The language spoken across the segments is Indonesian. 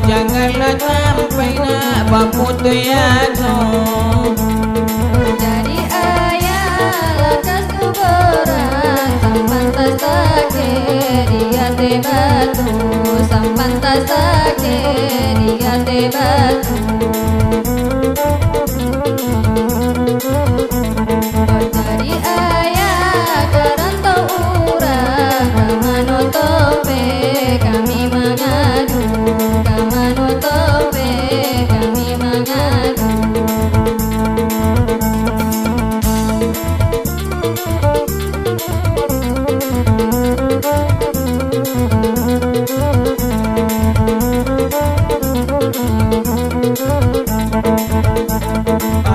Janganlah sampai nak baputiano. Jadi ayah lakas kuberang sampan tasake dia te batu, sampan tasake dia te batu. Jadi ayah karantau urang kamano tope kami mengadu, kamano tope kami mengadu.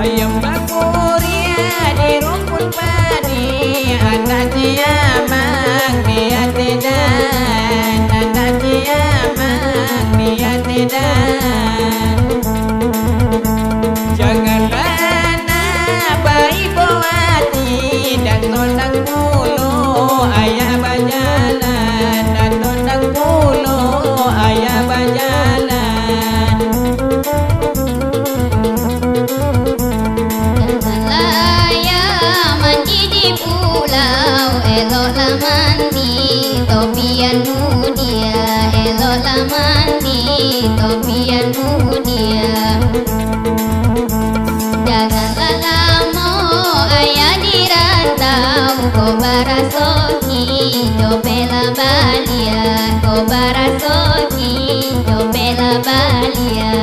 Ayam bakuria di rumput padi, anak diamang dia tidak, anak diamang dia tidak. Janganlah anak bayi bawati dan nonang dulu ayah berjalan, dan nonang dulu ayah berjalan. Eloklah mandi topian mudia, eloklah mandi topian mudia. Janganlah lamo ayah dirantau, kau barasoki jopela balia, kau barasoki jopela balia.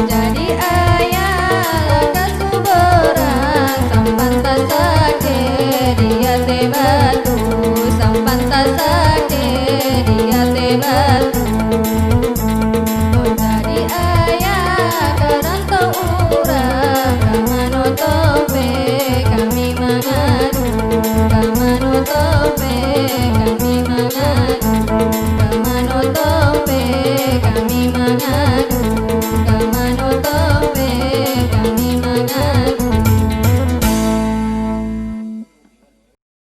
Jadi ayah lakas kuberang sampan tasake dia te batu, sampan tasake dia te batu. Jadi ayah karantau urang kamano tope kami mengadu, kamano tope kami mengadu, kamano tope kami mengadu.